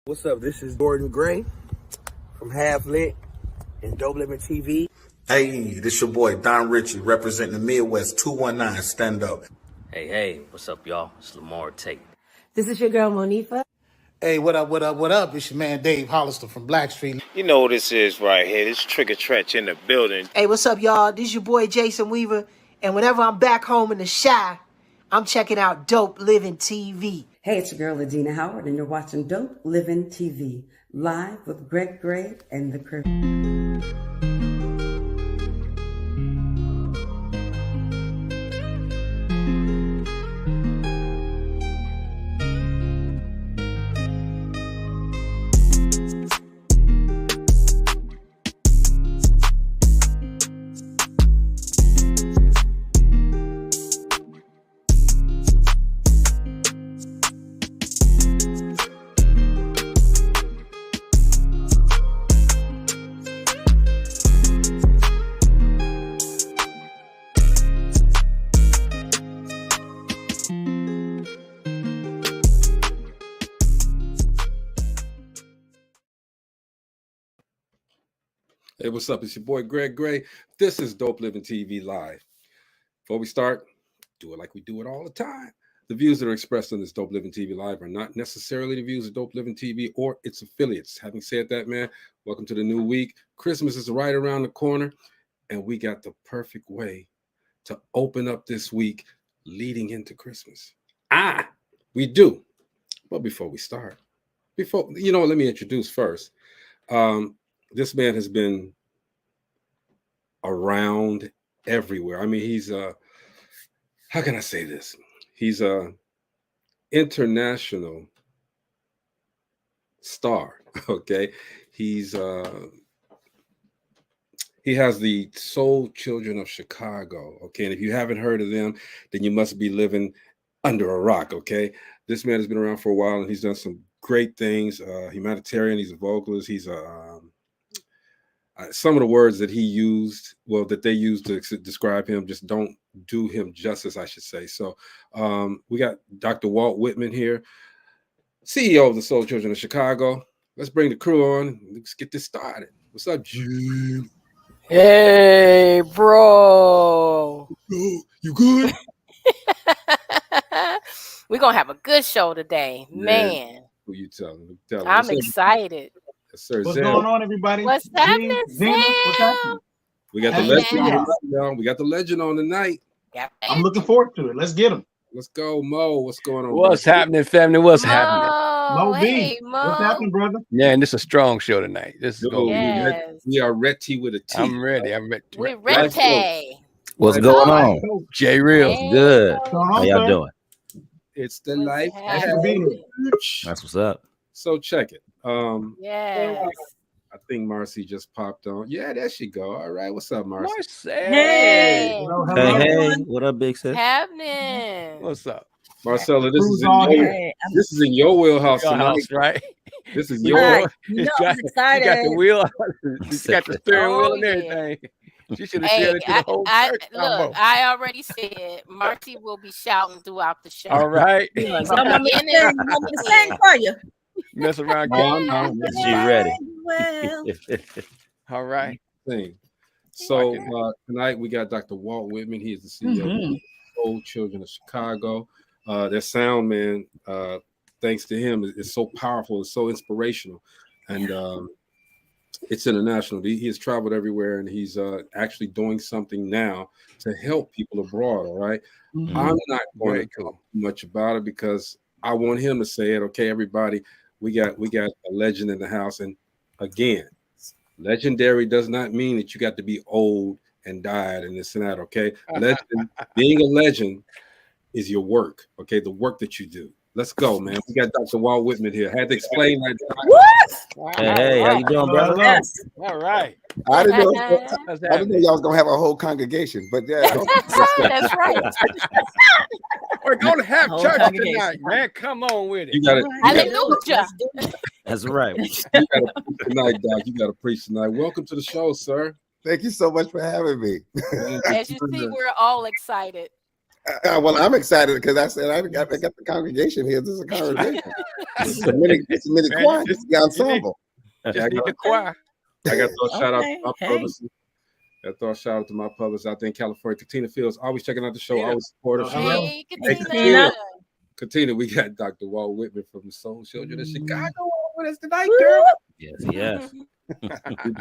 What's up? This is Gordon Gray from Half Lit and DopelivenTV. Hey, this your boy Don Ritchie representing the Midwest 219 Stand Up. Hey, what's up, y'all? It's Lamar Tate. This is your girl, Monifa. Hey, what up? It's your man, Dave Hollister from Blackstreet. You know what this is right here. This Trigger Trench in the building. Hey, what's up, y'all? This is your boy, Jason Weaver. And whenever I'm back home in the Chi, I'm checking out Dope Living TV. Hey, it's your girl, Adina Howard, and you're watching Dope Living TV, live with Greg Gray and the crew. Hey, what's up? It's your boy Greg Gray. This is Dope Living TV Live. Before we start, do it like we do it all the time. The views that are expressed on this Dope Living TV Live are not necessarily the views of Dope Living TV or its affiliates. Having said that, man, welcome to the new week. Christmas is right around the corner, and we got the perfect way to open up this week leading into Christmas. We do. But before we start, let me introduce first. This man has been around everywhere. I mean, he's how can I say this? He's a international star. Okay, he has the Soul Children of Chicago. Okay, and if you haven't heard of them, then you must be living under a rock. Okay, this man has been around for a while, and he's done some great things. Humanitarian. He's a vocalist. He's some of the words that he used, that they used to describe him, just don't do him justice, I should say. So we got Dr. Walt Whitman here, CEO of the Soul Children of Chicago. Let's bring the crew on. Let's get this started. What's up, Jim? Hey, bro. You good? We're going to have a good show today, man. Who you telling? I'm excited. Yes, sir. What's going on, everybody? What's happening, Sam? What's happening? We got the legend on tonight, y'all. We got the legend on tonight. I'm looking forward to it. Let's get him. Let's go, Mo. What's going on? What's happening, family? What's happening? Mo B. Hey, Mo. What's happening, brother? Yeah, and this is a strong show tonight. This is We are ready with a T. I'm ready. We're ready. What's going on? J Real. Hey. Good. What's going on, How y'all sir? doing? It's the life. That's what's up. So check it. Yes. I think Marcy just popped on. Yeah, there she go. All right. What's up, Marcy? Hey. Hey, what up, big sis? Happening. What's up? Marcella, this is This in your wheelhouse Your tonight. house, right? This is Right. your You know, got, I'm excited. You got the wheel. You got the steering wheel and yeah. everything. She should have Hey, shared it to the whole church. look, I already said Marty will be shouting throughout the show. All right. You want me to sing for you? Mess around. She ready. Well, All right. thing. So tonight we got Dr. Walt Whitman. He is the CEO of the Soul Children of Chicago. Their sound, man, thanks to him, is so powerful. It's so inspirational. And it's international. He has traveled everywhere, and he's actually doing something now to help people abroad. All right. I'm not going to talk much about it because I want him to say it. Okay, everybody, we got a legend in the house. And again, legendary does not mean that you got to be old and died and this and that. Okay. Legend, being a legend is your work. Okay. The work that you do. Let's go, man. We got Dr. Walt Whitman here. I had to explain that. what? Hey, how you doing, brother? Yes. All right. I didn't know y'all was gonna have a whole congregation, but yeah. That's right. We're gonna have Whole church congregation. tonight, man. Come on with it. You got it. Hallelujah. That's right. You got to preach tonight, Doc. You got to preach tonight. Welcome to the show, sir. Thank you so much for having me. As you see, we're all excited. Well, I'm excited because I said I got the congregation here. This is a congregation. It's a mini choir. This is the ensemble. Just need the choir. I got to throw a shout out to my Hey. publicist. I throw a shout out to my publicist out there in California, Katina Fields, always checking out the show, always supportive. Hey, Katina. Katina, we got Dr. Walt Whitman from the Soul Children in Chicago with us tonight, girl. Yes.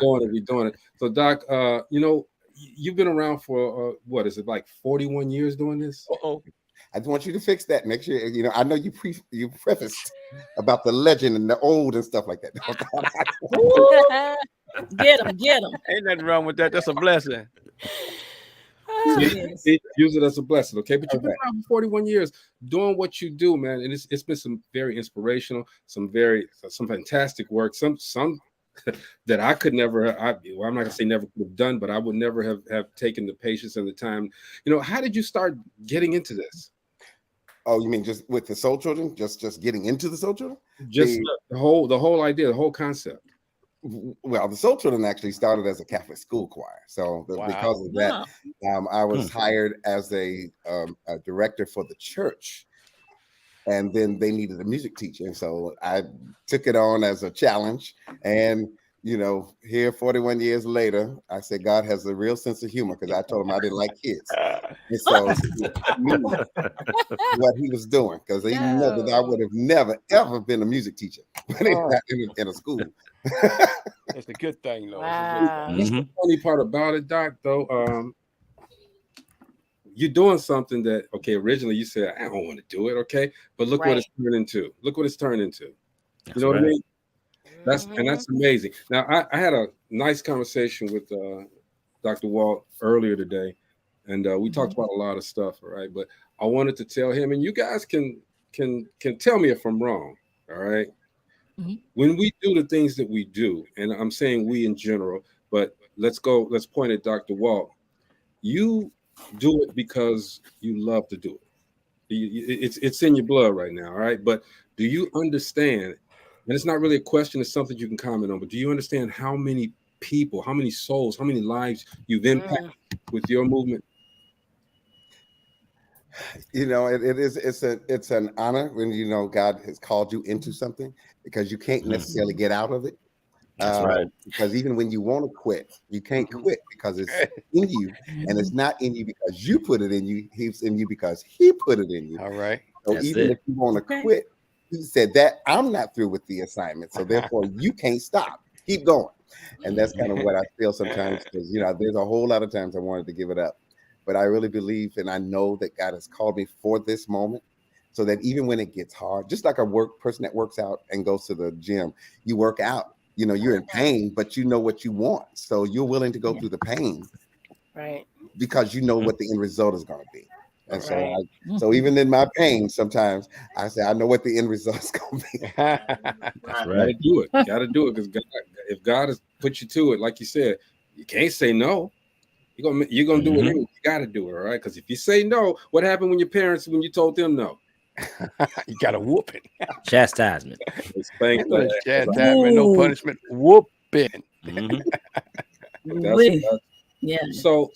We're doing it. So, Doc, you've been around for what is it, like 41 years doing this? I just want you to fix that. Make sure I know you prefaced about the legend and the old and stuff like that. Get him. Ain't nothing wrong with that. That's a blessing. Use it as a blessing, okay? But you've been around for 41 years doing what you do, man, and it's been some very inspirational, some fantastic work, some that I could never. I'm not gonna say never could have done, but I would never have taken the patience and the time. How did you start getting into this? Oh, you mean just with the Soul Children? Just getting into the Soul Children? Just the whole idea, the whole concept. Well, the Soul Children actually started as a Catholic school choir. So because of that, I was hired as a director for the church. And then they needed a music teacher. And so I took it on as a challenge. And, here 41 years later, I said, God has a real sense of humor because I told him I didn't like kids. And so he knew what he was doing because he knew that I would have never, ever been a music teacher in a school. It's a good thing, though. Wow. That's the funny part about it, Doc, though. You're doing something that, originally you said, I don't want to do it, okay? But look what it's turned into. Look what it's turned into. You know what I mean? That's amazing. Now, I had a nice conversation with Dr. Walt earlier today, and we talked about a lot of stuff, all right? But I wanted to tell him, and you guys can tell me if I'm wrong, all right? When we do the things that we do, and I'm saying we in general, but let's point at Dr. Walt. You do it because you love to do it. It's in your blood right now, all right? But do you understand, and it's not really a question, it's something you can comment on, but do you understand how many people, how many souls, how many lives you've impacted with your movement? It's an honor when God has called you into something because you can't necessarily get out of it. That's right. Because even when you want to quit, you can't quit because it's in you, and it's not in you because you put it in you. He's in you because he put it in you. All right. So if you want to quit, he said that I'm not through with the assignment, so therefore you can't stop. Keep going, and that's kind of what I feel sometimes because there's a whole lot of times I wanted to give it up, but I really believe and I know that God has called me for this moment. So that even when it gets hard, just like a person that works out and goes to the gym, you work out. You're in pain, but you know what you want. So you're willing to go through the pain. Right. Because you know what the end result is going to be. And so even in my pain, sometimes I say, I know what the end result is going to be. That's right. Got to do it. Because if God has put you to it, like you said, you can't say no. You're gonna do it. You got to do it, all right? Because if you say no, what happened when you told them no? You got a whooping. Chastisement. Chastisement, no punishment. Whooping. So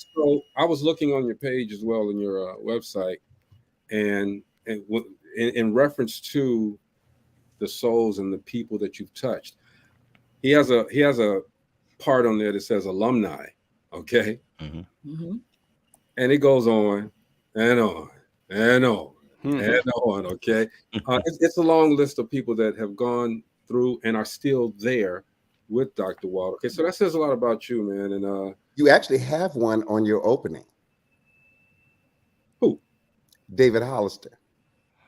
I was looking on your page as well, in your website, and in reference to the souls and the people that you've touched, he has a part on there that says alumni. Okay. And it goes on and on and on. And on, okay. It's a long list of people that have gone through and are still there with Dr. Walt. Okay, so that says a lot about you, man. And you actually have one on your opening. Who? David Hollister.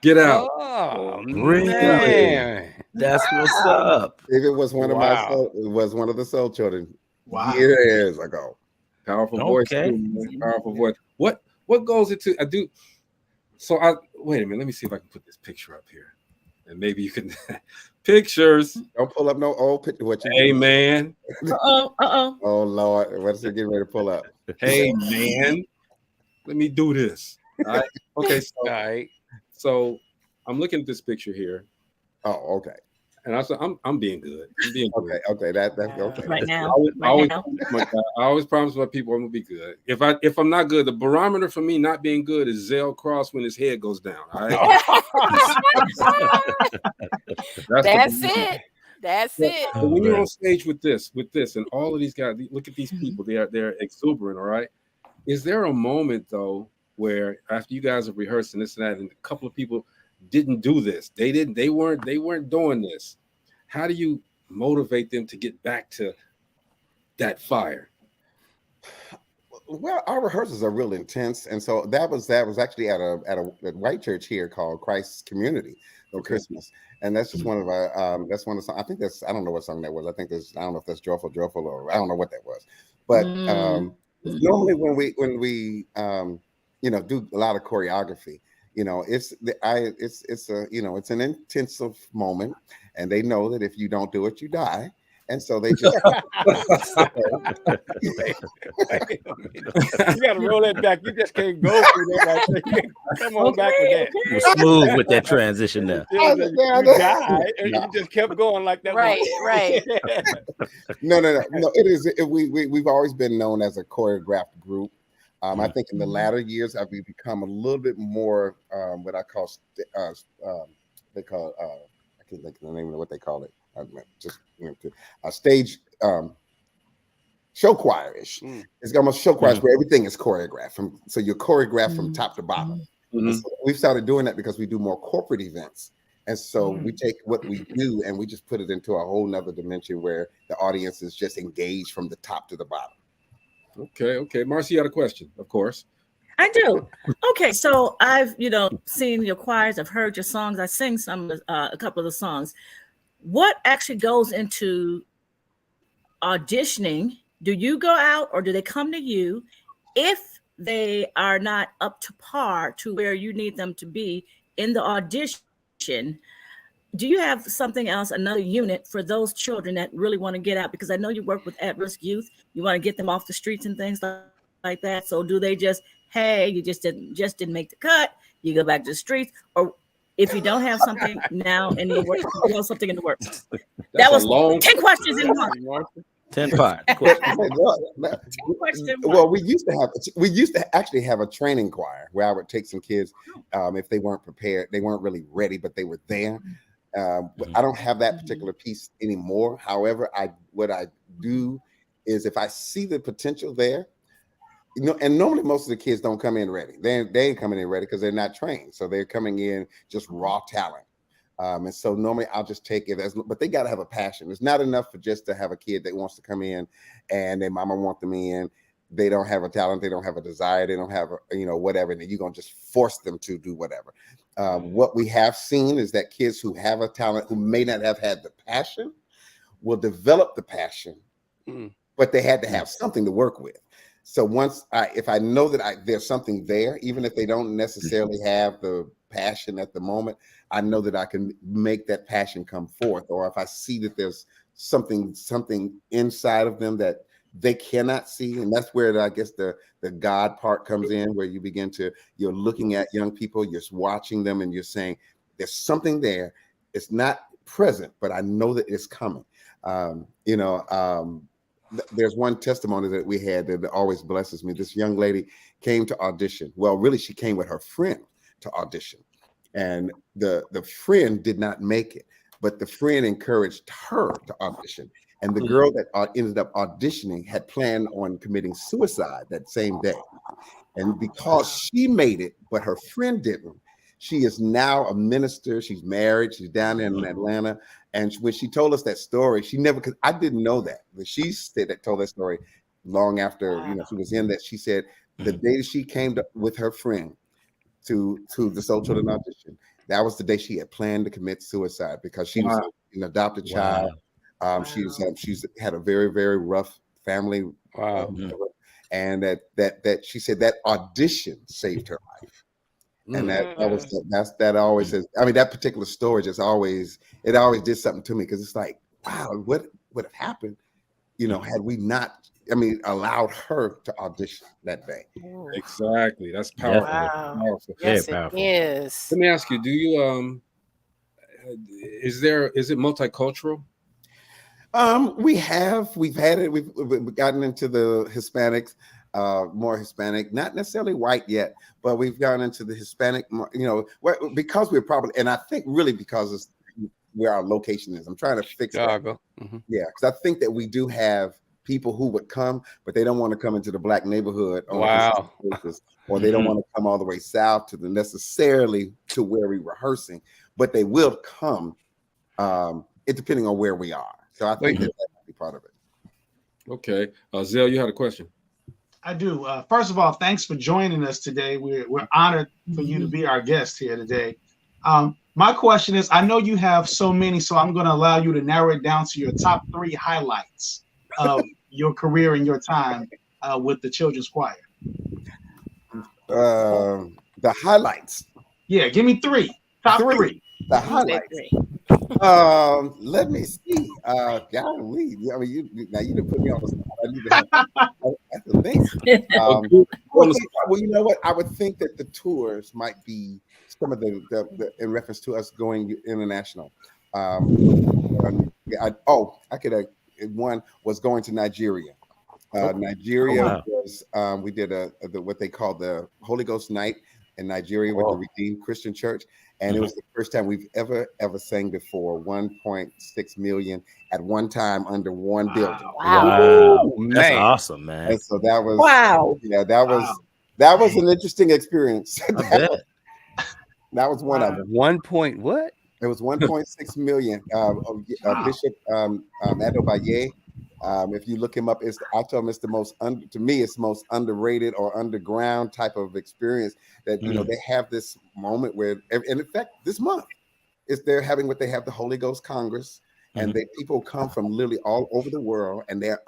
Get out. Oh, really? Man. That's what's up. David was one of the Soul Children years ago. Powerful voice, too, man. Powerful voice. What goes into wait a minute, let me see if I can put this picture up here. And maybe you can pictures. Don't pull up no old picture. Hey man. Oh Lord. What's he getting ready to pull up? Hey man. Let me do this. All right. Okay. So I'm looking at this picture here. Oh, okay. And I said, I'm being good. I'm being good. Okay, that's okay. Right now, I always promise my people I'm gonna be good. If I'm not good, the barometer for me not being good is Zell Cross when his head goes down. All right. That's it. That's it. But when you're on stage with this, and all of these guys, look at these people. They're exuberant. All right. Is there a moment though where after you guys have rehearsed and this and that, and a couple of people didn't do this, they weren't doing this? How do you motivate them to get back to that fire? Well, our rehearsals are real intense, and so that was actually at a white church here called Christ's Community on Christmas, and that's just one of our that's one of the songs. I think that's, I don't know what song that was. I think I don't know if that's Joyful, or I don't know what that was, but normally when we do a lot of choreography, it's an intensive moment, and they know that if you don't do it, you die. And so they just you got to roll that back. You just can't go through that. Right? Come on back with that. You were smooth with that transition now. You died, and you just kept going like that. Right. No. It is. We've always been known as a choreographed group. I think in the latter years, I've become a little bit more what I call I can't think of the name of what they call it. Just a stage show choir-ish. It's almost show choir where everything is choreographed. So you're choreographed from top to bottom. So we've started doing that because we do more corporate events. And so we take what we do and we just put it into a whole nother dimension where the audience is just engaged from the top to the bottom. Okay. Marcy, you had a question, of course. I do. Okay, so I've seen your choirs. I've heard your songs. I sing a couple of the songs. What actually goes into auditioning? Do you go out or do they come to you? If they are not up to par to where you need them to be in the audition, do you have something else, another unit for those children that really want to get out? Because I know you work with at-risk youth. You want to get them off the streets and things like that. So do they just, hey, you just didn't make the cut, you go back to the streets? Or if you don't have something now in the works, you have something in the works. That was 10 questions in one. 10 part. Well, we used to actually have a training choir where I would take some kids if they weren't prepared, they weren't really ready, but they were there. But I don't have that particular piece anymore. However, what I do is if I see the potential there, and normally most of the kids don't come in ready. They ain't coming in ready because they're not trained. So they're coming in just raw talent. And so normally I'll just take it but they got to have a passion. It's not enough for just to have a kid that wants to come in and their mama want them in. They don't have a talent. They don't have a desire. They don't have whatever. And then you're going to just force them to do whatever. What we have seen is that kids who have a talent, who may not have had the passion, will develop the passion, but they had to have something to work with. So if I know that there's something there, even if they don't necessarily have the passion at the moment, I know that I can make that passion come forth. Or if I see that there's something inside of them that they cannot see, and that's where I guess the God part comes in, where you're looking at young people, you're watching them, and you're saying there's something there. It's not present, but I know that it's coming. There's one testimony that we had that always blesses me. This young lady came to audition. Well, really, she came with her friend to audition. And the friend did not make it, but the friend encouraged her to audition. And the girl that ended up auditioning had planned on committing suicide that same day. And because she made it, but her friend didn't, she is now a minister. She's married. She's down in Atlanta. And when she told us that story, because I didn't know that. But she told that story long after she was in that. She said the day she came with her friend to the Soul Children audition, that was the day she had planned to commit suicide because she was an adopted child. She's had a very, very rough family. And that she said that audition saved her life. And that always says, I mean, that particular story it always did something to me, because it's like, wow, what would have happened, had we not, allowed her to audition that day. Exactly. That's powerful. Wow. Powerful. Yes, it is. Let me ask you, do you is it multicultural? We've had it. We've gotten into the Hispanics, more Hispanic, not necessarily white yet, but we've gotten into the Hispanic, because we're probably, and I think really because it's where our location is. I'm trying to fix Chicago. that. Yeah, because I think that we do have people who would come, but they don't want to come into the black neighborhood on Wow. basis, or they don't want to come all the way south to necessarily to where we're rehearsing, but they will come, it depending on where we are. So I think that might be part of it. Okay. Zell, you had a question. I do. First of all, thanks for joining us today. We're honored for you to be our guest here today. My question is, I know you have so many, so I'm going to allow you to narrow it down to your top 3 highlights of your career and your time with the children's choir. The highlights. Yeah, give me 3. Top 3. The highlights. Let me see. Golly, I mean, you didn't put me on the spot. I need to think. Well, you know what? I would think that the tours might be some of the in reference to us going international. One was going to Nigeria. Nigeria was we did what they call the Holy Ghost Night in Nigeria with the Redeemed Christian Church. And it was the first time we've ever sang before 1.6 million at one time under one building. Wow. That's awesome, man. And so that was that was an interesting experience. That was one of them. 1 point what? It was 1.6 million. Bishop Adobaye. If you look him up, I tell him it's the most to me it's the most underrated or underground type of experience that they have this moment where, and in fact, this month they're having what they have the Holy Ghost Congress, and people come from literally all over the world, and they're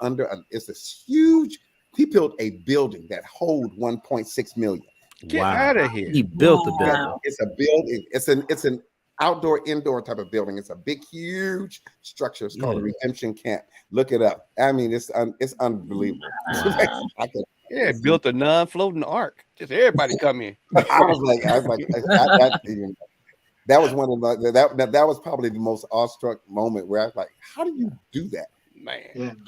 it's this huge. He built a building that holds 1.6 million. Get out of here! He built the building. It's a building. It's an outdoor indoor type of building. It's a big huge structure. It's called a redemption camp. Look it up. I mean, it's unbelievable. Built a non-floating ark. Just everybody come in. I was like that was one of the that was probably the most awestruck moment where I was like, how do you do that, man?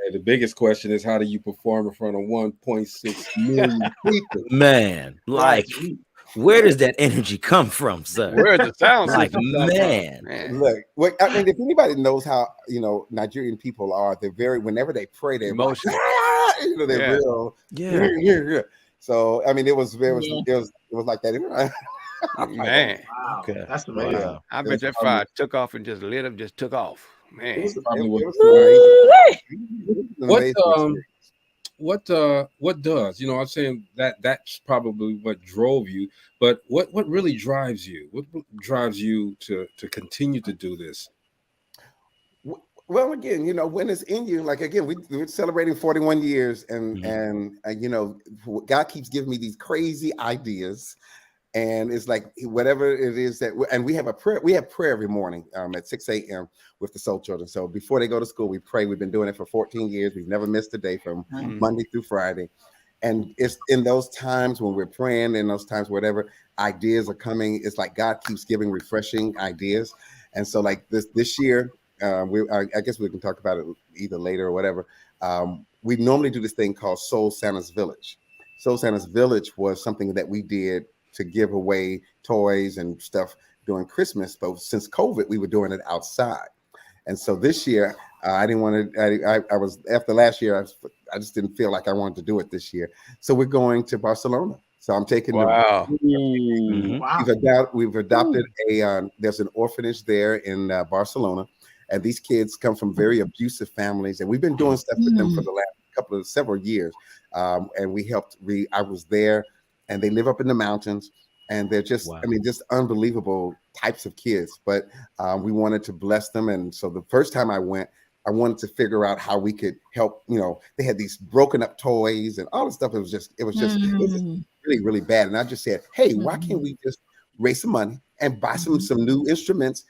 The biggest question is, how do you perform in front of 1.6 million people? Man, like, where does that energy come from, sir? Where does the sound like, man. Look, I mean, if anybody knows how Nigerian people are, they're very, whenever they pray, they're emotional. They're real. Yeah. So I mean, it was like that. Man, okay, that's amazing. Wow. I bet that fire took off and just lit up, just took off. Man, what does, I'm saying that's probably what drove you, but what really drives you? What drives you to continue to do this? Well, again, when it's in you, like, again, we're celebrating 41 years, and God keeps giving me these crazy ideas. And it's like whatever it is and we have prayer every morning at 6 a.m. with the Soul Children. So before they go to school, we pray. We've been doing it for 14 years. We've never missed a day from Monday through Friday. And it's in those times when we're praying, in those times, whatever ideas are coming, it's like God keeps giving refreshing ideas. And so like this year, I guess we can talk about it either later or whatever. We normally do this thing called Soul Santa's Village. Soul Santa's Village was something that we did to give away toys and stuff during Christmas, but since COVID, we were doing it outside. And so this year, I didn't want to. I was after last year. I just didn't feel like I wanted to do it this year. So we're going to Barcelona. So I'm taking. Wow. We've adopted there's an orphanage there in Barcelona, and these kids come from very abusive families, and we've been doing stuff with them for the last several years. And we helped. I was there. And they live up in the mountains, and they're just, just unbelievable types of kids. But we wanted to bless them. And so the first time I went, I wanted to figure out how we could help. They had these broken up toys and all the stuff. It was just really, really bad. And I just said, hey, why can't we just raise some money and buy some new instruments,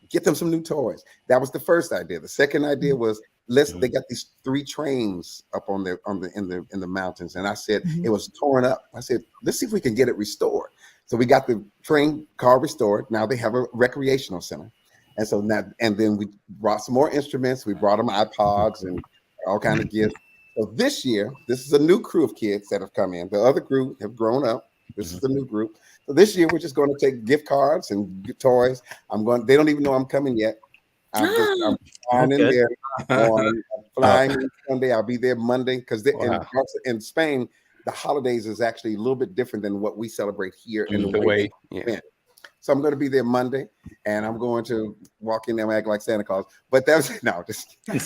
get them some new toys? That was the first idea. The second idea was, they got these 3 trains up in the mountains, and I said it was torn up. I said, let's see if we can get it restored. So we got the train car restored. Now they have a recreational center. And so now, and then we brought some more instruments. We brought them iPods and all kind of gifts. So this year, this is a new crew of kids that have come in. The other group have grown up. This is the new group. So this year, we're just going to take gift cards and toys. They don't even know I'm coming yet. I'm flying in there on flying in Sunday. I'll be there Monday because in Spain, the holidays is actually a little bit different than what we celebrate here in the way. So I'm going to be there Monday, and I'm going to walk in there and act like Santa Claus. But that's no, just. But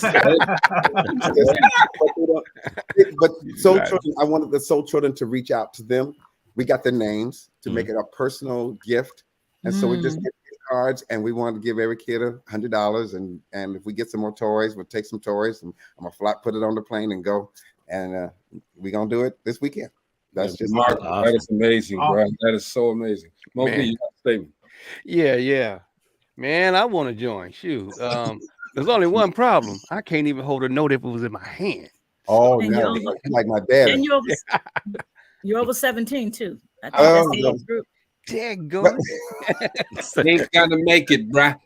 soul children, I wanted the soul children to reach out to them. We got their names to make it a personal gift, and so we just get cards, and we wanted to give every kid $100. And if we get some more toys, we'll take some toys, and I'm gonna put it on the plane and go. And we're gonna do it this weekend. That's just awesome. That is amazing, bro. That is so amazing. Moby, you got a statement. Yeah. Man, I want to join. Shoot. There's only one problem. I can't even hold a note if it was in my hand. Oh, no, like my dad. And you're over 17 too. I think that's the age group. Daggone. Ain't gotta make it, bruh.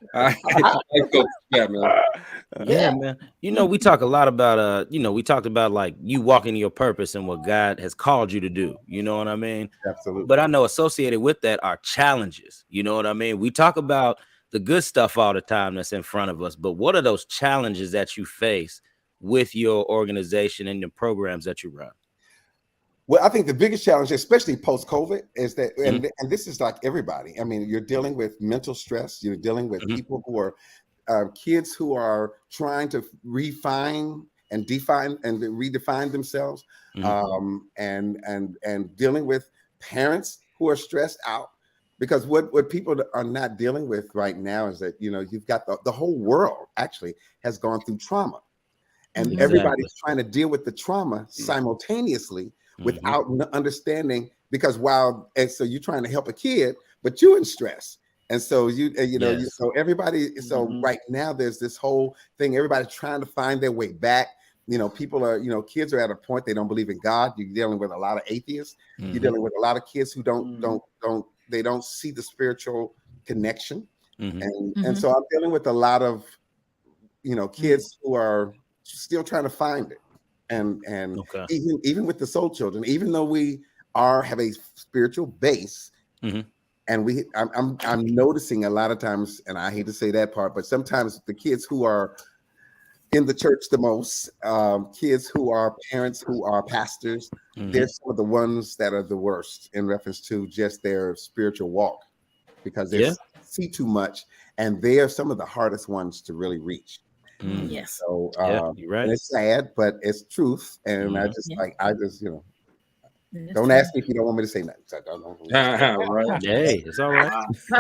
Yeah, man. You know, we talk a lot about we talked about like you walking your purpose and what God has called you to do. You know what I mean? Absolutely. But I know associated with that are challenges. You know what I mean? We talk about the good stuff all the time that's in front of us, but what are those challenges that you face with your organization and the programs that you run? Well, I think the biggest challenge, especially post-COVID, is that, and this is like everybody. I mean, you're dealing with mental stress. You're dealing with people who are kids who are trying to refine and define and redefine themselves, and dealing with parents who are stressed out. Because what people are not dealing with right now is that, you've got the whole world actually has gone through trauma, and everybody's trying to deal with the trauma simultaneously without understanding, because so you're trying to help a kid, but you're in stress. And so so everybody, right now there's this whole thing, everybody's trying to find their way back. People are, kids are at a point they don't believe in God. You're dealing with a lot of atheists. You're dealing with a lot of kids who don't see the spiritual connection. And so I'm dealing with a lot of, kids who are still trying to find it. And even with the soul children, even though we have a spiritual base, and I'm noticing a lot of times, and I hate to say that part, but sometimes the kids who are in the church the most, kids who are parents who are pastors, they're some of the ones that are the worst in reference to just their spiritual walk, because they see too much, and they are some of the hardest ones to really reach. Yes. So you're right. and it's sad, but it's truth. And I just don't ask me if you don't want me to say nothing. So Right. Hey, it's all right. It's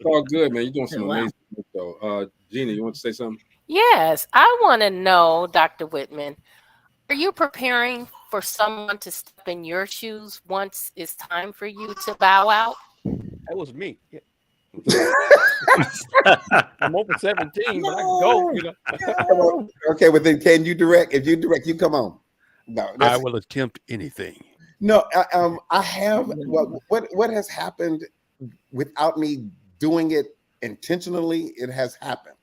all good, man. You're doing some amazing work, though. Gina, you want to say something? Yes, I want to know, Dr. Whitman, are you preparing for someone to step in your shoes once it's time for you to bow out? That was me. Yeah. I'm over 17, but I can go. Okay, well then, can you direct? If you direct, you come on. No, I will attempt anything. No, I have. What has happened without me doing it intentionally? It has happened.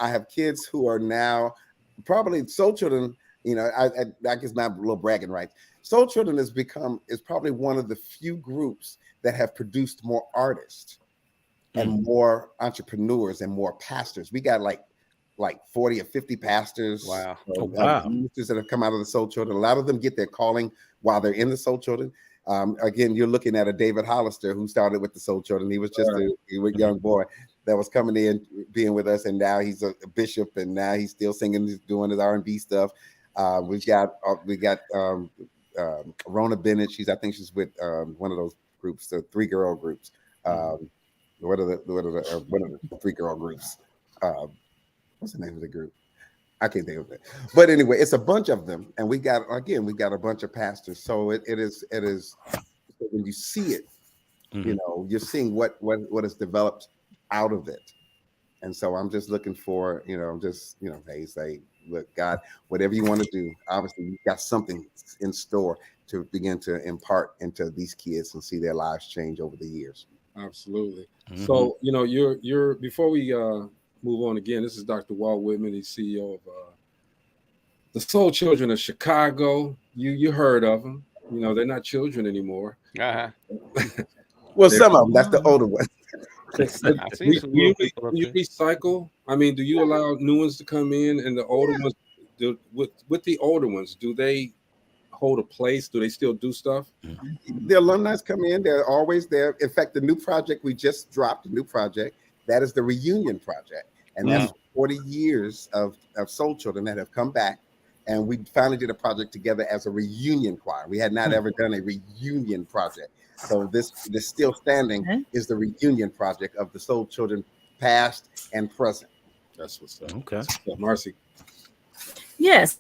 I have kids who are now probably soul children. I guess not a little bragging rights. Soul children is probably one of the few groups that have produced more artists and more entrepreneurs and more pastors. We got like 40 or 50 pastors. Wow. Ministers that have come out of the soul children. A lot of them get their calling while they're in the soul children. Again, you're looking at a David Hollister who started with the soul children. He was just a young boy that was coming in, being with us, and now he's a bishop, and now he's still singing, he's doing his R&B stuff. We got Rona Bennett. I think she's with one of those groups, the 3-girl groups. What are the 3-girl groups? What's the name of the group? I can't think of it. But anyway, it's a bunch of them, and we got a bunch of pastors. So it is when you see it, you're seeing what is developed out of it. And so I'm just looking for, hey, say, look, God, whatever you want to do, obviously you've got something in store. to begin to impart into these kids and see their lives change over the years. Absolutely. So, you know, you're before we move on again, this is Dr. Walt Whitman, he's CEO of the Soul Children of Chicago. You heard of them. You know, they're not children anymore. Well, some of them, that's the older ones. Do you recycle? I mean, do you allow new ones to come in, and the older ones, with the older ones, do they hold a place? Do they still do stuff? The alumni come in, they're always there. In fact, the new project we just dropped, a new project, that is the Reunion Project. And that's 40 years of Soul Children that have come back. And we finally did a project together as a reunion choir. We had not ever done a reunion project. So this still standing is the reunion project of the Soul Children past and present. That's what's up. Okay. Marcy. Yes.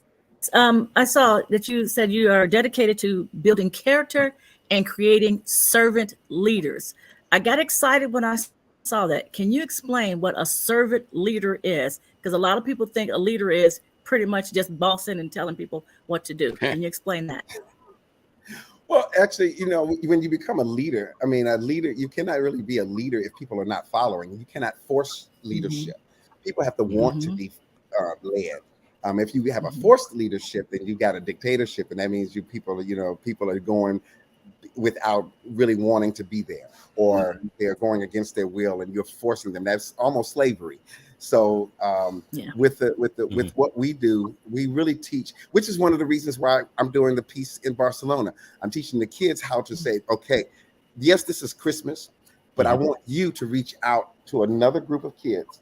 I saw that you said you are dedicated to building character and creating servant leaders. I got excited when I saw that. Can you explain what a servant leader is? Because a lot of people think a leader is pretty much just bossing and telling people what to do. Can you explain that? Well, actually, you know, when you become a leader, I mean, a leader, you cannot really be a leader if people are not following. You cannot force leadership. People have to want to be led. If you have a forced leadership, then you got a dictatorship, and that means people are going without really wanting to be there, or they're going against their will, and you're forcing them. That's almost slavery. So with what we do, we really teach, which is one of the reasons why I'm doing the piece in Barcelona. I'm teaching the kids how to say, okay, yes, this is Christmas, but I want you to reach out to another group of kids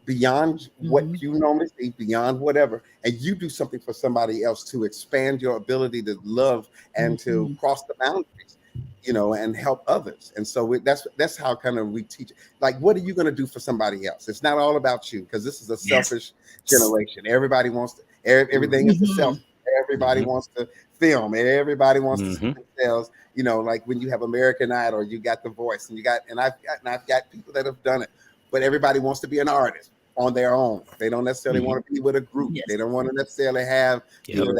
beyond what you normally see, beyond whatever, and you do something for somebody else to expand your ability to love and to cross the boundaries, you know, and help others. And so that's how kind of we teach. Like, what are you going to do for somebody else? It's not all about you, because this is a selfish generation. Everybody wants to, everything is a self. Everybody wants to film, and everybody wants to see themselves. You know, like when you have American Idol, you got The Voice, and I've got people that have done it, but everybody wants to be an artist on their own. They don't necessarily want to be with a group. They don't want to necessarily have you know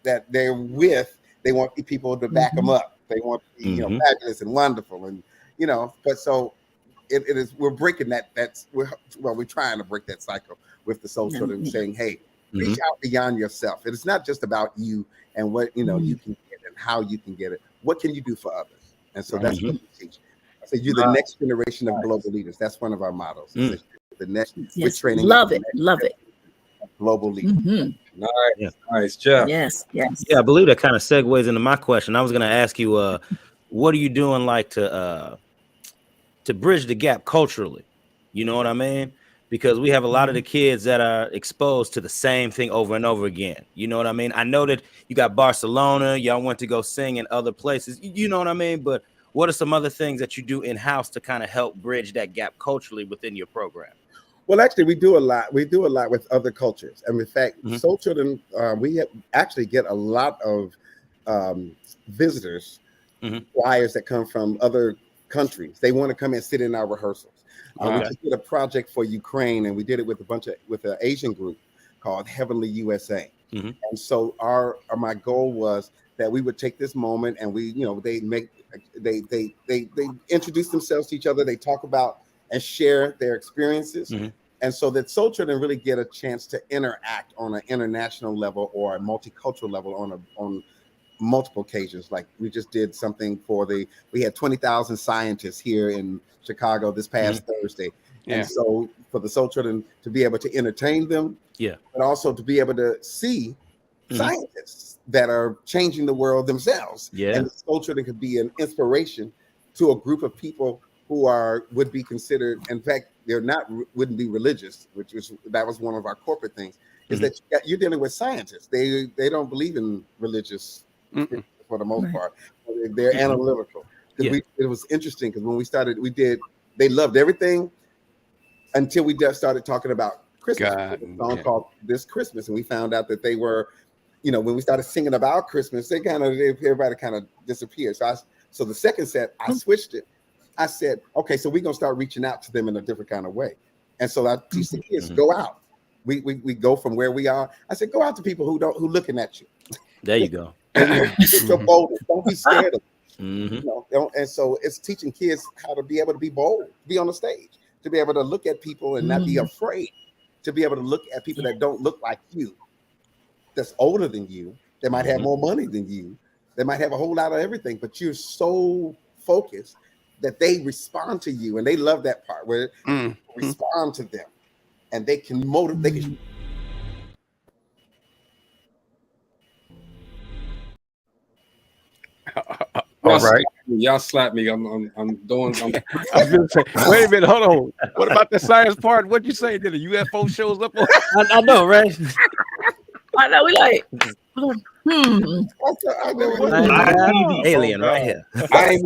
that they're with. They want people to back them up. They want to be, you know, fabulous and wonderful, and you know. But so it is. We're breaking that. We're trying to break that cycle with the Soul Children, saying, "Hey, reach out beyond yourself. It's not just about you and what you know you can get and how you can get it. What can you do for others?" And so that's what we teach. So you're the next generation of global leaders. That's one of our mottos. The next, we're training. Love it. Global leaders. Nice, Jeff. Yes. Yeah, I believe that kind of segues into my question. I was going to ask you, what are you doing like to bridge the gap culturally? You know what I mean? Because we have a lot of the kids that are exposed to the same thing over and over again. You know what I mean? I know that you got Barcelona, y'all went to go sing in other places. You know what I mean? But what are some other things that you do in-house to kind of help bridge that gap culturally within your program? Well, actually, we do a lot. We do a lot with other cultures. And in fact, Soul Children, we actually get a lot of visitors, choirs that come from other countries. They want to come and sit in our rehearsals. We just did a project for Ukraine, and we did it with an Asian group called Heavenly USA. And so my goal was that we would take this moment, and we, you know, they introduce themselves to each other. They talk about and share their experiences. And so that Soul Children really get a chance to interact on an international level or a multicultural level on multiple occasions. Like we just did something we had 20,000 scientists here in Chicago this past Thursday. And so for the Soul Children to be able to entertain them, but also to be able to see scientists that are changing the world themselves. And the Soul Children could be an inspiration to a group of people who would be considered, in fact, wouldn't be religious, that was one of our corporate things, is that you're dealing with scientists. They don't believe in religious for the most part. They're analytical. It was interesting because when we started, they loved everything until we just started talking about Christmas. A song called This Christmas, and we found out that they were, you know, when we started singing about Christmas, everybody kind of disappeared. So the second set, I switched it. I said, okay, so we're gonna start reaching out to them in a different kind of way. And so I teach the kids, go out. We go from where we are. I said, go out to people who looking at you. There you go. Get your boldness. Don't be scared of it. Mm-hmm. You know, and so it's teaching kids how to be able to be bold, be on the stage, to be able to look at people and not be afraid, to be able to look at people that don't look like you, that's older than you, that might have more money than you, they might have a whole lot of everything, but you're so focused that they respond to you, and they love that part where you respond to them, and they can motivate. They can. All right, y'all slap me. I'm doing. I was gonna say, wait a minute, hold on. What about the science part? What'd you say? Did a UFO shows up? I know, right? I know. We like. Alien right here. I ain't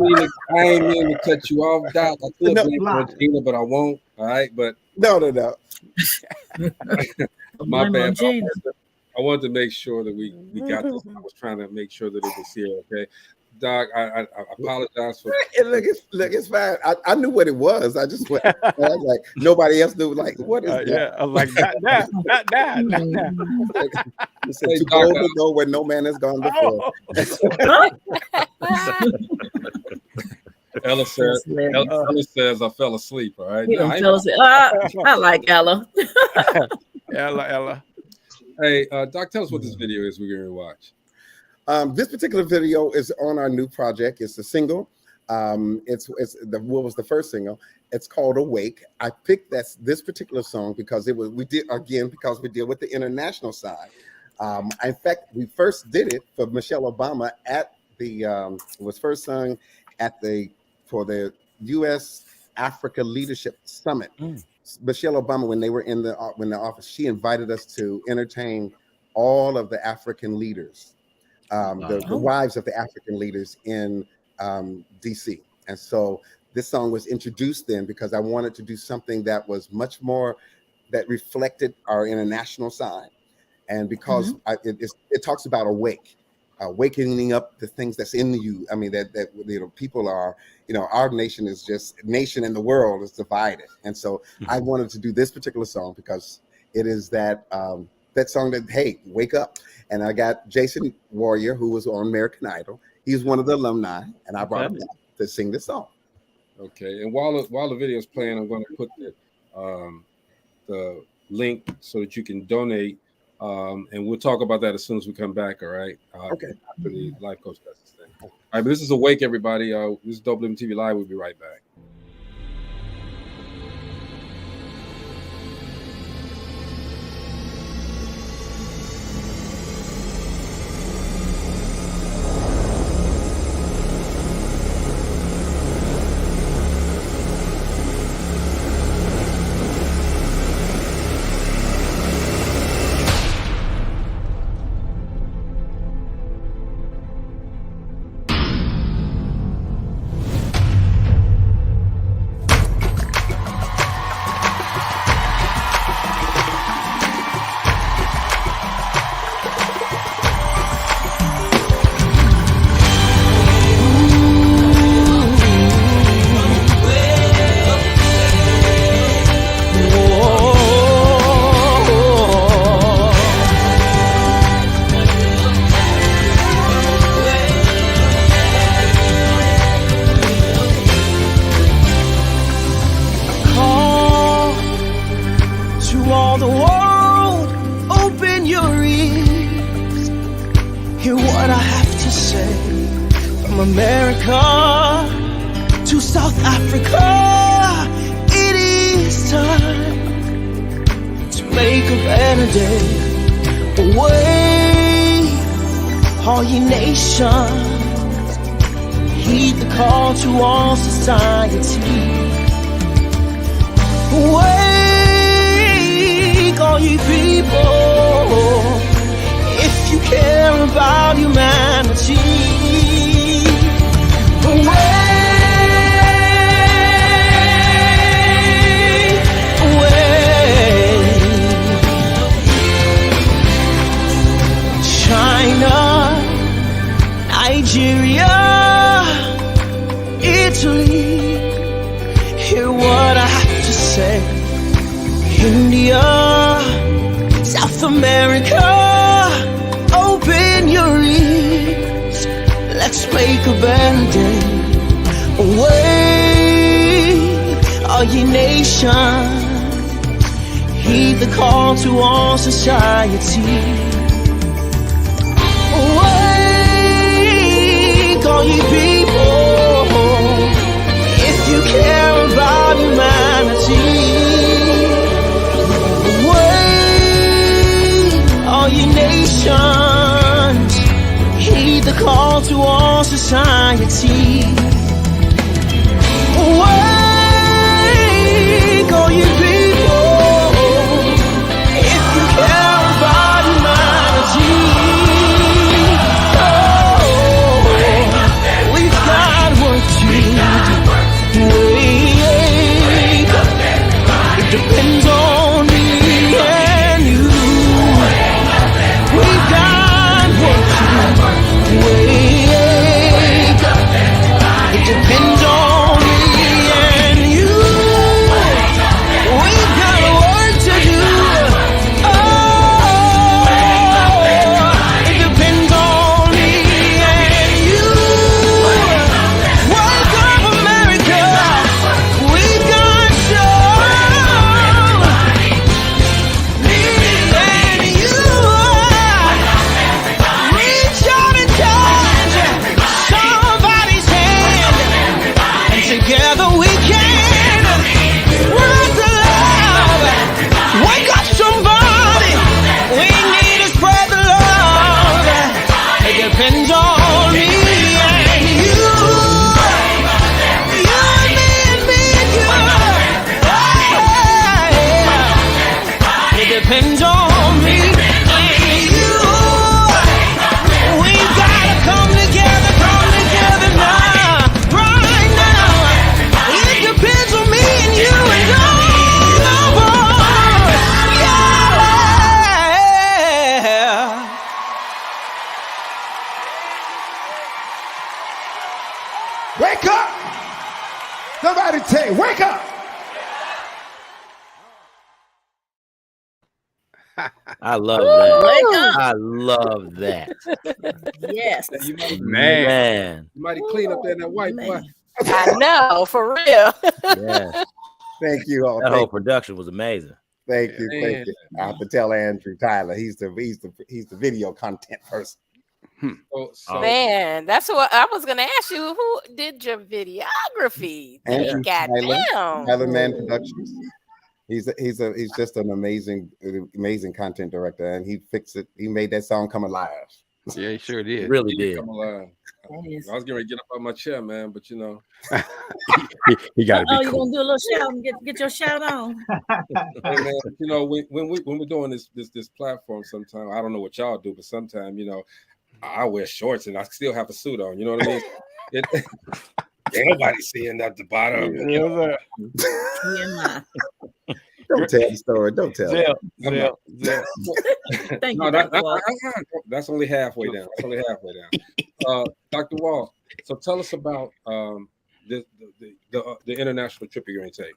mean to cut you off, Doc. I could blame Regina, but I won't. All right, but no. My bad. I wanted to make sure that we got this. I was trying to make sure that it was here. Okay, Doc. I apologize for. Look, it's fine. I knew what it was. I just went. I was like, nobody else knew. Like, what is that? Yeah, I was like, not that. You said to go to go where no man has gone before. Ella says I fell asleep. All right. I like Ella. Ella. Hey, Doc, tell us what this video is we're going to watch. This particular video is on our new project. It's a single. What was the first single? It's called Awake. I picked this particular song because we deal with the international side. In fact, we first did it for Michelle Obama at the it was first sung for the U.S. Africa Leadership Summit. Michelle Obama, when they were in the office, she invited us to entertain all of the African leaders, the wives of the African leaders in DC. And so this song was introduced then because I wanted to do something that was much more that reflected our international side. And because it talks about awakening up the things that's in you. I mean, that people are, our nation is just nation in the world is divided. And so I wanted to do this particular song because it is that song that, hey, wake up. And I got Jason Warrior, who was on American Idol. He's one of the alumni, and I brought him down to sing this song. Okay. And while the video is playing, I'm going to put the link so that you can donate. And we'll talk about that as soon as we come back. All right. Okay. After the life coach does this thing. All right. But this is Awake, everybody. This is DopelivenTV Live. We'll be right back. South America, open your ears. make a better day. Awake, all ye nations, heed the call to all society. Awake, all ye people, if you care about humanity. Awake, all ye nations, heed the call to all society. Awake, all ye people, if you care about humanity. Oh, we've got work to do. Wake, it depends on me and you. We've got work to do. Wake, it depends on me and you. We've got work to do. Oh, it depends on me and you. Wake up, America. We've got show. Me and you. Reach out and touch somebody's hand, and together we can rise to love. Wake up somebody. We need to spread the love. It depends on me and you. You and me and me and you. Yeah. It depends on me and you. We've gotta come together now, right now. It depends on me and you and all of us. Yeah. Wake up! Somebody say, wake up! I love that. Wake up. I love that. Yes. You might, Man. you might clean up there in that white boy. I know, for real. Yes. Thank you all. That whole production was amazing. Thank you. Thank you. I have to tell Andrew Tyler. He's the video content person. Man, that's what I was gonna ask you. Who did your videography? Andrew Goddamn. Tyler Man Productions. He's just an amazing content director, and he fixed it. He made that song come alive. Yeah, he sure did. Really did. Come alive. I was getting ready to get up out my chair, man, but you know. he got to be you cool. gonna do a little shout and get your shout on. Hey, man, you know, when we're doing this platform, sometimes I don't know what y'all do, but sometimes, you know, I wear shorts and I still have a suit on. You know what I mean? Ain't nobody seeing at the bottom. You know? Don't tell the story. Don't tell. Thank no, you, Dr. Walt. That's only halfway down. That's only halfway down. Dr. Walt, so tell us about the international trip you're going to take.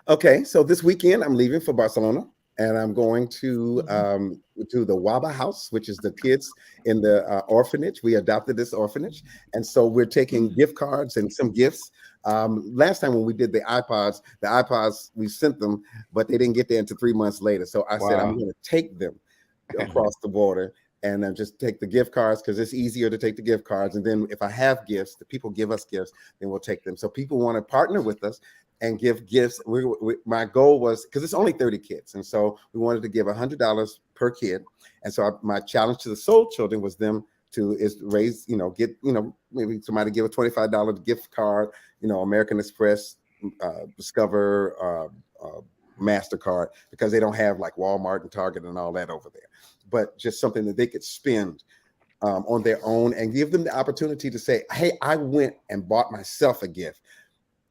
Okay, so this weekend I'm leaving for Barcelona, and I'm going to the Waba House, which is the kids in the orphanage. We adopted this orphanage, and so we're taking gift cards and some gifts. Last time when we did the iPods we sent them, but they didn't get there until 3 months later. So I said I'm going to take them across the border and then just take the gift cards because it's easier to take the gift cards. And then if I have gifts, the people give us gifts, then we'll take them. So people want to partner with us and give gifts. My goal was, because it's only 30 kids, and so we wanted to give $100 per kid. And so my challenge to the Soul Children was raise, get, maybe somebody give a $25 gift card, American Express, Discover, MasterCard, because they don't have like Walmart and Target and all that over there, but just something that they could spend on their own and give them the opportunity to say, hey, I went and bought myself a gift.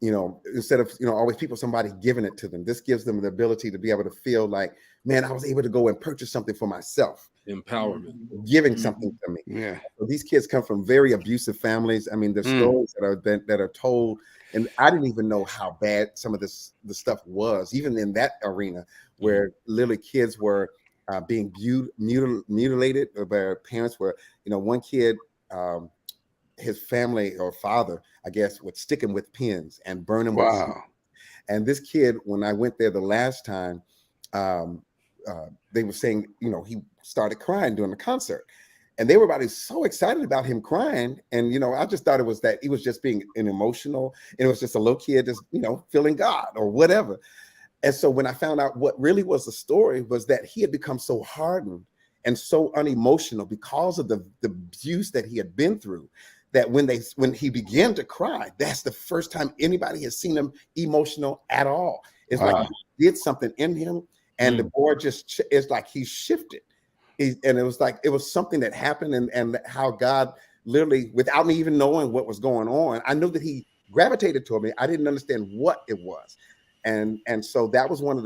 Instead of, always somebody giving it to them. This gives them the ability to be able to feel like, man, I was able to go and purchase something for myself. Empowerment. Giving something to me. Yeah. So these kids come from very abusive families. I mean, the stories that are told, and I didn't even know how bad some of the stuff was, even in that arena where literally kids were being mutilated, where parents were, one kid his family or father, I guess, would stick him with pins and burn him. Wow. And this kid, when I went there the last time, they were saying, you know, he started crying during the concert. And everybody was so excited about him crying. And, you know, I just thought it was that he was just being an emotional, and it was just a little kid just, you know, feeling God or whatever. And so when I found out what really was the story was that he had become so hardened and so unemotional because of the abuse that he had been through, that when he began to cry, that's the first time anybody has seen him emotional at all. It's like he did something in him, and the boy just, it's like he shifted. And it was like, it was something that happened, and how God literally, without me even knowing what was going on, I knew that he gravitated toward me. I didn't understand what it was. And so that was one of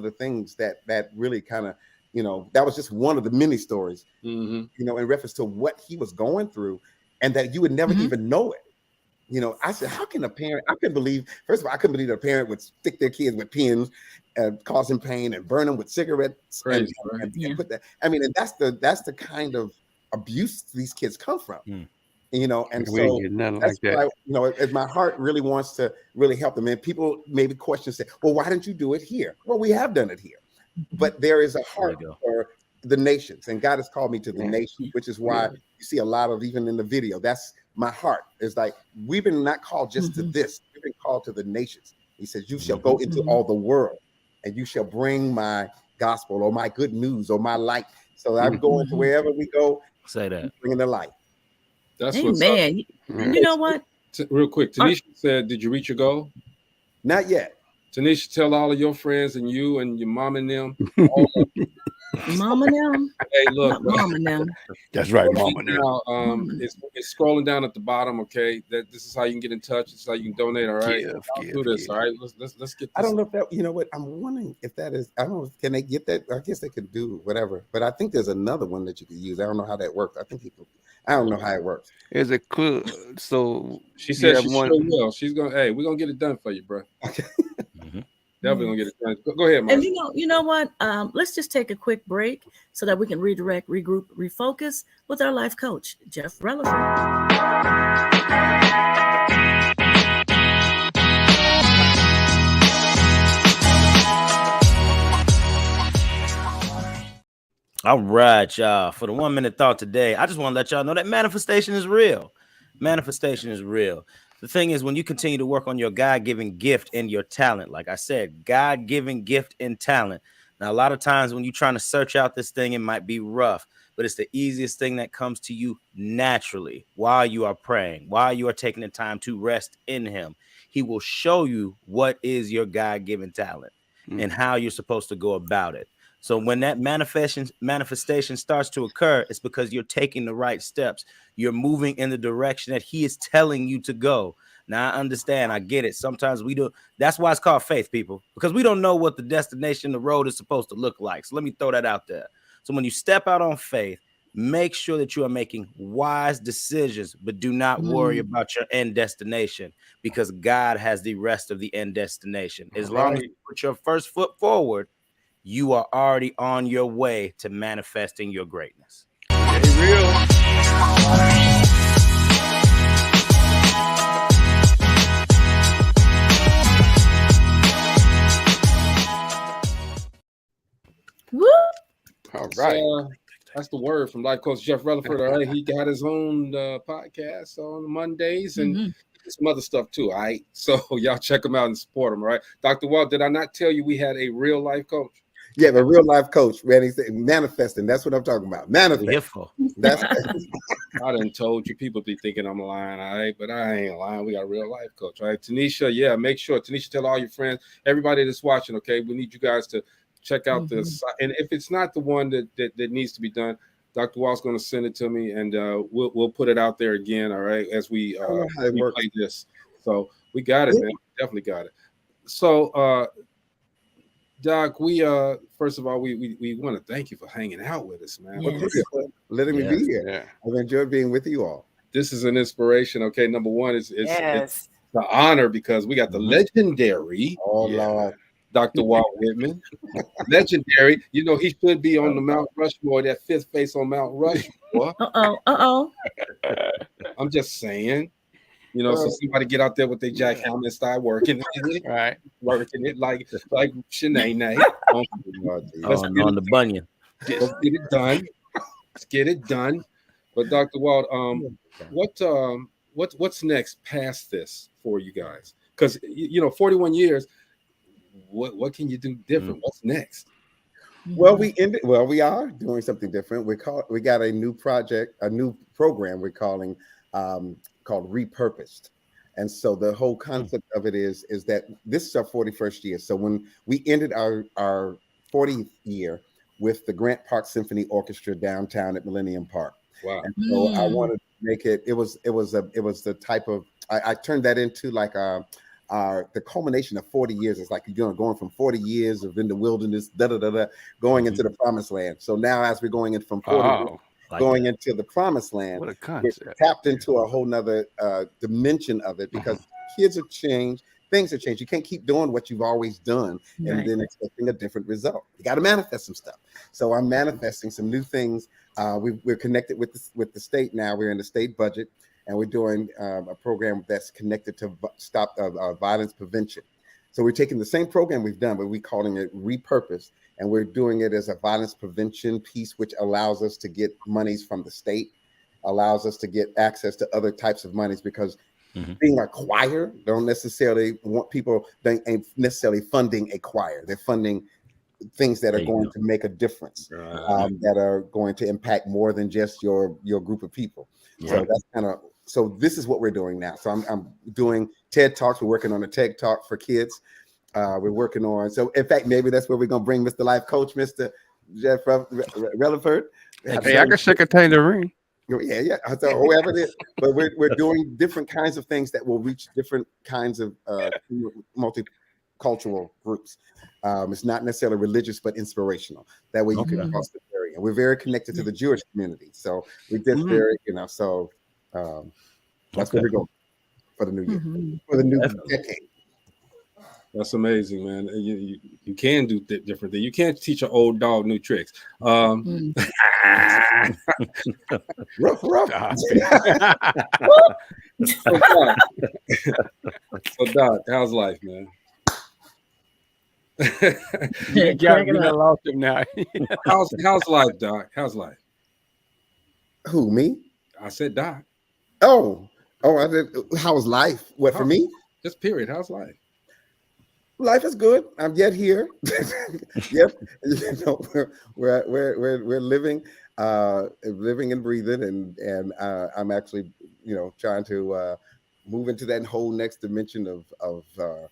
the things that really kind of, you know, that was just one of the many stories, you know, in reference to what he was going through, and that you would never even know it. You know, I said, how can a parent, I couldn't believe, first of all, I couldn't believe that a parent would stick their kids with pins and cause them pain and burn them with cigarettes. Crazy, and put that, I mean, and that's the kind of abuse these kids come from. You know, and so that's why, you know, my heart really wants to really help them. And people maybe question, say, well, why didn't you do it here? Well, we have done it here, but there is a heart for the nations, and God has called me to the nation, which is why you see a lot of, even in the video, that's my heart. It's like, we've been not called just to this, we've been called to the nations. He says, you shall go into all the world, and you shall bring my gospel or my good news or my light. So I'm going to wherever we go, say that, bringing the light. That's what's up. You know what? Real quick, Tanisha said, did you reach your goal? Not yet. Tanisha, tell all of your friends and you and your mom and them. Mom and them. Hey, look, Mom and them. That's right, mom and them. Now, it's scrolling down at the bottom. Okay, this is how you can get in touch. This is how you can donate. All right, do this. All right, let's get this. I don't know if that, you know what, I'm wondering if that is, I don't know, can they get that? I guess they could do whatever, but I think there's another one that you could use. I don't know how that works. I don't know how it works. Is it cool? So she said she sure will. She's gonna, hey, we're gonna get it done for you, bro. Okay. Definitely gonna get it done. Go ahead, Mark. And you know what? Let's just take a quick break so that we can redirect, regroup, refocus with our life coach, Jeff Relevant. All right, y'all. For the 1 minute thought today, I just want to let y'all know that manifestation is real. Manifestation is real. The thing is, when you continue to work on your God-given gift and your talent, like I said, God-given gift and talent. Now, a lot of times when you're trying to search out this thing, it might be rough, but it's the easiest thing that comes to you naturally while you are praying, while you are taking the time to rest in him. He will show you what is your God-given talent and how you're supposed to go about it. So when that manifestation starts to occur, it's because you're taking the right steps. You're moving in the direction that he is telling you to go. Now, I understand. I get it. Sometimes we do. That's why it's called faith, people, because we don't know what the destination, the road is supposed to look like. So let me throw that out there. So when you step out on faith, make sure that you are making wise decisions, but do not worry about your end destination, because God has the rest of the end destination. As long as you put your first foot forward, you are already on your way to manifesting your greatness. Real. Woo! All right. That's the word from Life Coach Jeff Relaford. All right, he got his own podcast on Mondays and some other stuff too. All right, so y'all check him out and support him. All right, Dr. Walt, did I not tell you we had a real life coach? Yeah, the real life coach, man. He's manifesting. That's what I'm talking about. Manifesting. That's I done told you. People be thinking I'm lying, all right, but I ain't lying. We got a real life coach, all right. Tanisha, yeah, make sure Tanisha, tell all your friends, everybody that's watching. Okay, we need you guys to check out this, and if it's not the one that needs to be done, Dr. Walt's going to send it to me, and we'll put it out there again, all right, as we play this. So we got it, man. Definitely got it. So Doc, we first of all, we want to thank you for hanging out with us, man. Letting me be here. Yeah. I've enjoyed being with you all. This is an inspiration. Okay, number one is it's the honor because we got the legendary Dr. Walt Whitman. Legendary. You know, he should be on the Mount Rushmore, that fifth face on Mount Rushmore. I'm just saying. You know, so somebody get out there with their jackhammer and start working it, right? Working it like Shanae. On the bunion. Let's get it done. Let's get it done. But Dr. Walt, what's next past this for you guys? Because 41 years. What can you do different? What's next? Well, we are doing something different. We got a new project, a new program we're calling called Repurposed. And so the whole concept of it is that this is our 41st year. So when we ended our 40th year with the Grant Park Symphony Orchestra downtown at Millennium Park. Wow. And so I wanted to make it was the type of I turned that into like the culmination of 40 years. It's like you're going from 40 years of in the wilderness, going into the promised land. So now as we're going in from 40 going into the promised land, what a concept. We're tapped into a whole nother dimension of it because kids have changed, things have changed. You can't keep doing what you've always done and then expecting a different result. You got to manifest some stuff. So I'm manifesting some new things. We're connected with the state now. We're in the state budget. And we're doing a program that's connected to stop violence prevention. So we're taking the same program we've done, but we're calling it Repurpose. And we're doing it as a violence prevention piece, which allows us to get monies from the state, allows us to get access to other types of monies because being a choir don't necessarily want people, they ain't necessarily funding a choir. They're funding things that are going to make a difference, that are going to impact more than just your group of people. So that's so this is what we're doing now. So I'm doing TED Talks. We're working on a TED Talk for kids. We're working on, so in fact, maybe that's where we're going to bring Mr. Life Coach, Mr. Jeff Relaford. Hey, I can shake a tangerine. Yeah. So whoever it is, but we're doing different kinds of things that will reach different kinds of multicultural groups. It's not necessarily religious, but inspirational. That way you can cross the barrier. And we're very connected to the Jewish community. So we did very, so that's where we're going for the new year, for the new decade. That's amazing, man. You can do different things. You can't teach an old dog new tricks. Rough. So Doc, how's life, man? you lost him now. how's life, Doc? How's life? Who, me? I said Doc. Oh, I did. How's life? What, for me? Just period. How's life? Life is good. I'm yet here. Yep. We're living and breathing, and I'm actually, trying to move into that whole next dimension of the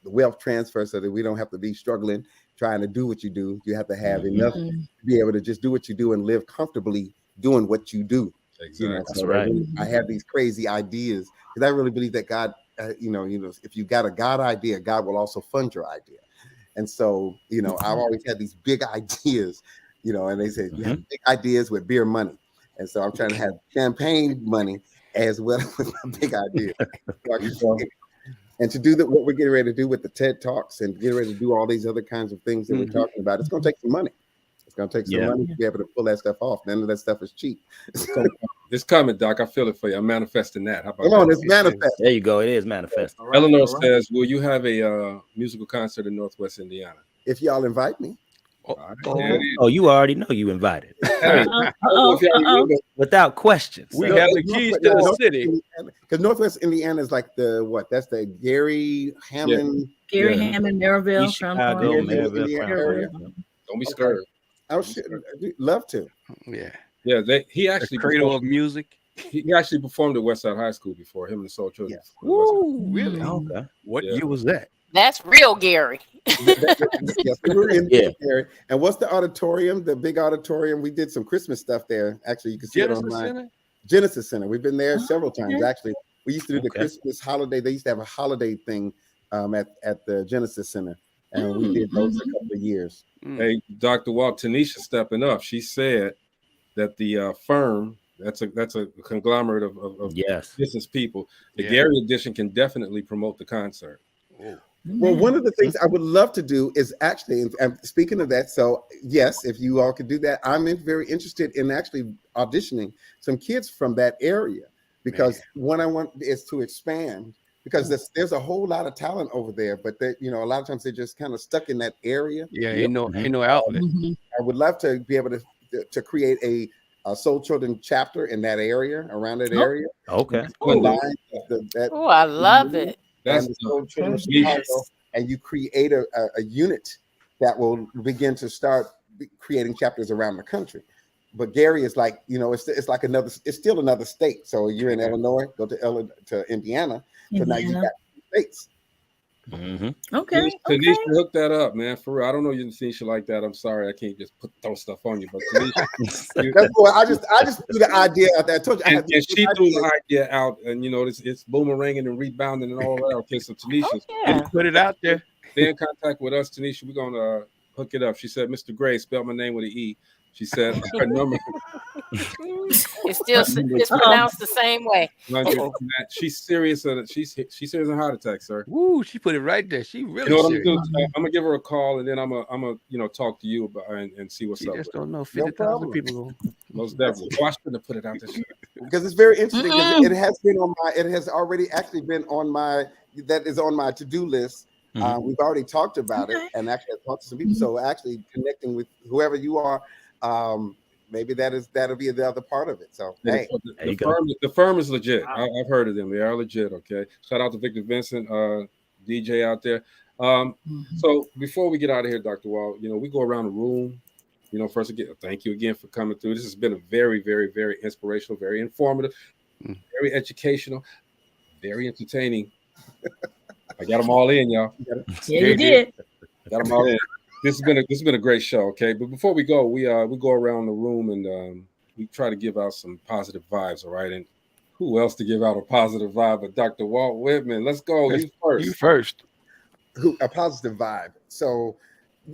wealth transfer, so that we don't have to be struggling trying to do what you do. You have to have enough to be able to just do what you do and live comfortably doing what you do. Exactly. That's right. I have these crazy ideas because I really believe that God, if you got a God idea, God will also fund your idea. And so, I've always had these big ideas, and they say you have big ideas with beer money. And so I'm trying to have champagne money as well with my big idea. And to do what we're getting ready to do with the TED Talks and getting ready to do all these other kinds of things that we're talking about, it's going to take some money. It's going to take some money to be able to pull that stuff off. None of that stuff is cheap. It's coming, Doc. I feel it for you. I'm manifesting that. How about Come on, it's manifest. There you go. It is manifest. Right, Eleanor says, will you have a musical concert in Northwest Indiana? If y'all invite me. Oh, you already know you invited. Without questions. We have the keys to the city. Because Northwest Indiana is like that's the Gary Hammond. Gary Hammond, Maryville, Chicago, Maryville. Don't be scared. I would love to. Yeah. He actually the cradle of music. He actually performed at Westside High School before, him and the Soul Children. Yes. Woo, really? Okay. What year was that? That's real Gary. Yes, we were in Gary. And what's the auditorium? The big auditorium. We did some Christmas stuff there. Actually, you can see Genesis it online. Center? Genesis Center. We've been there several times. Actually, we used to do the Christmas holiday. They used to have a holiday thing at the Genesis Center, and we did those a couple of years. Hey, Dr. Walt, Tanisha stepping up. She said that the firm, that's a conglomerate of business people. The Gary edition can definitely promote the concert. Well, one of the things I would love to do is actually, and speaking of that, so yes, if you all could do that, I'm very interested in actually auditioning some kids from that area because what I want is to expand, because there's a whole lot of talent over there, but they, a lot of times they're just kind of stuck in that area. Yeah, ain't no outlet. I would love to be able to create a Soul Children chapter in that area, around that area. Okay. Oh, I love it. And the Soul Children of Chicago, and you create a unit that will begin to start creating chapters around the country. But Gary is like, it's like it's still another state. So you're in Illinois, go to Indiana, but now you got states. Okay. Tanisha, hook that up, man. For real, I don't know you Tanisha like that. I'm sorry, I can't just throw stuff on you, but Tanisha, that's cool. I just threw the idea out there. I told you, and she threw the idea out, and it's boomeranging and rebounding and all that. Okay, so Tanisha, put it out there. Stay in contact with us, Tanisha. We're gonna hook it up. She said, "Mr. Gray, spell my name with an E." She said her number. It's pronounced the same way. She's serious. She's serious on heart attack, sir. Woo! She put it right there. She really. You know what I'm gonna do? I'm gonna give her a call, and then I'm gonna talk to you about and see what's up. Just don't know 50,000 people. Most definitely. Oh, I shouldn't have put it out there because it's very interesting. It has already actually been on my to-do list. We've already talked about it, and actually I talked to some people. So actually connecting with whoever you are. Maybe that'll be the other part of it. So hey, the firm is legit. I've heard of them. They are legit. Okay. Shout out to Victor Vincent, DJ out there. So before we get out of here, Dr. Walt, we go around the room. First again, thank you again for coming through. This has been a very, very, very inspirational, very informative, very educational, very entertaining. I got them all in, y'all. Yeah, you did. Got them all in. This has been a great show, okay. But before we go, we go around the room and we try to give out some positive vibes, all right. And who else to give out a positive vibe but Dr. Walt Whitman? Let's go. You first. You first. A positive vibe. So,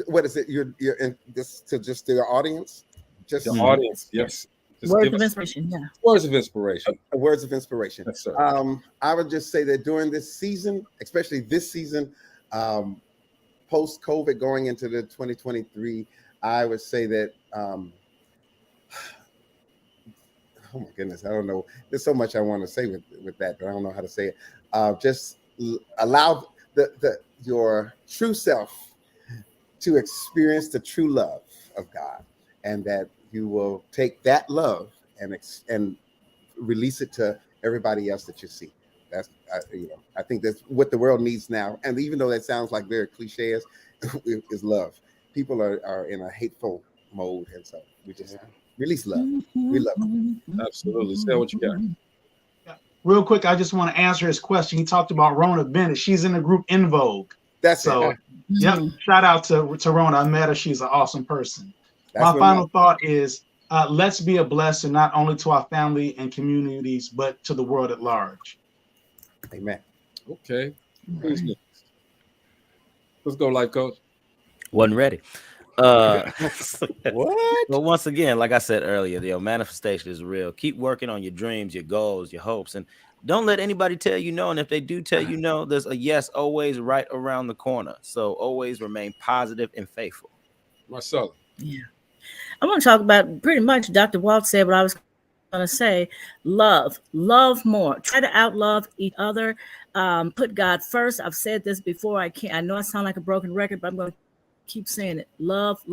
what is it? You're in this to just the audience, just the audience. Yes. Words of inspiration. Yeah. Words of inspiration. Words of inspiration. Yes, sir. I would just say that during this season, especially this season. Post-COVID going into the 2023, I would say that, oh my goodness, I don't know. There's so much I want to say with that, but I don't know how to say it. Just allow your true self to experience the true love of God, and that you will take that love and release it to everybody else that you see. That's I think that's what the world needs now. And even though that sounds like very cliches, is love. People are in a hateful mode, and so we just release love. We love them. Absolutely. Say what you got. Real quick, I just want to answer his question. He talked about Rona Bennett. She's in the group In Vogue. That's so. It. Yep. Shout out to Rona. I met her. She's an awesome person. My final thought is let's be a blessing not only to our family and communities, but to the world at large. Amen. Okay. Who's next? Let's go, life coach. Wasn't ready. What? But once again, like I said earlier, manifestation is real. Keep working on your dreams, your goals, your hopes, and don't let anybody tell you no. And if they do tell you no, there's a yes always right around the corner. So always remain positive and faithful. Marcella. Yeah. I'm going to talk about pretty much Dr. Walt said what I was going to say. Love more. Try to outlove each other. Put God first. I've said this before. I know I sound like a broken record, but I'm going to keep saying it. Love.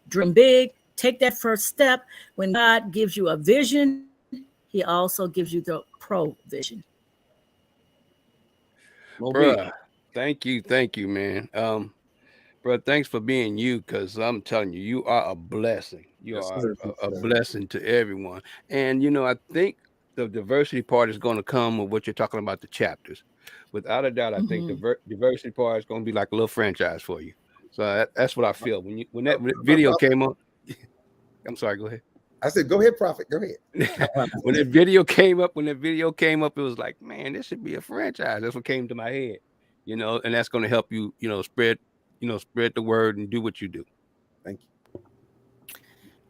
Dream big. Take that first step. When God gives you a vision, he also gives you the provision. Bruh, thank you, man. Bruh, thanks for being you, because I'm telling you, you are a blessing. You are a blessing to everyone. And, I think the diversity part is going to come with what you're talking about, the chapters. Without a doubt, I think the diversity part is going to be like a little franchise for you. So that's what I feel. When that video came up, I'm sorry, go ahead. I said, go ahead, Prophet, go ahead. When that video came up, it was like, man, this should be a franchise. That's what came to my head, and that's going to help you, spread the word and do what you do. Thank you.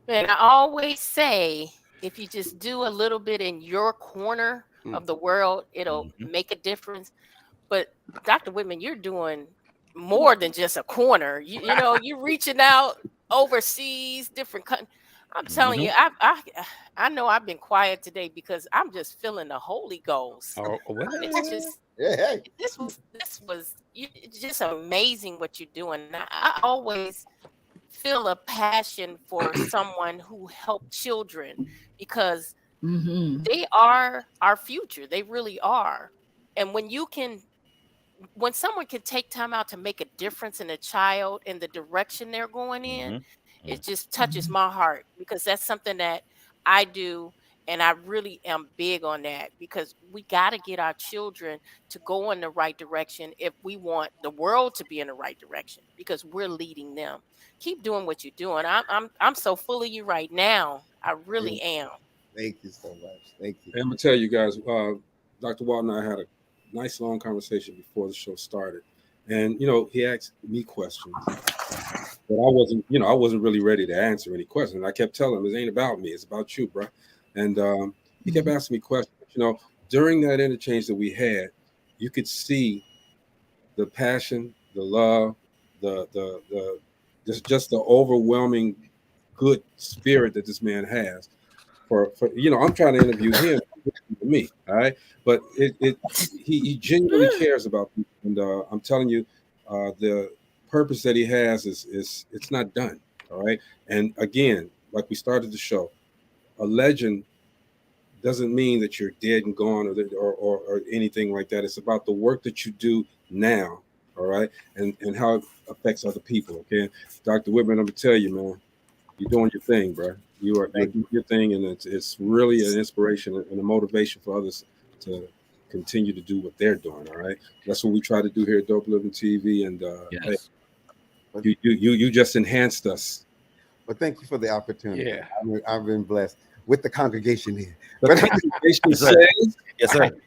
Man, I always say, if you just do a little bit in your corner of the world, it'll make a difference. But Dr. Whitman, you're doing more than just a corner. You're reaching out overseas, different countries. I'm telling you, I know I've been quiet today because I'm just feeling the Holy Ghost. Oh, what? It's just this was it's just amazing what you're doing. I always feel a passion for someone who helped children because they are our future. They really are. And when someone can take time out to make a difference in a child in the direction they're going in, it just touches my heart because that's something that I do. And I really am big on that because we got to get our children to go in the right direction if we want the world to be in the right direction because we're leading them. Keep doing what you're doing. I'm so full of you right now. I really am. Thank you so much. Thank you. And I'm gonna tell you guys, Dr. Walt and I had a nice long conversation before the show started, and he asked me questions, but I wasn't really ready to answer any questions. I kept telling him, "It ain't about me; it's about you, bro." And he kept asking me questions. During that interchange that we had, you could see the passion, the love, the just the overwhelming good spirit that this man has. For I'm trying to interview him for me, all right. But he genuinely cares about people, and I'm telling you, the purpose that he has is it's not done, all right. And again, like we started the show, a legend doesn't mean that you're dead and gone or anything like that. It's about the work that you do now, all right, and how it affects other people. Okay, Dr. Whitman, I'm gonna tell you, man, you're doing your thing, bro. You're doing your thing, and it's really an inspiration and a motivation for others to continue to do what they're doing. All right, that's what we try to do here at Dope Living TV, and hey, you just enhanced us. Well, thank you for the opportunity. Yeah, I've been blessed with the congregation here. The congregation says, yes, sir. And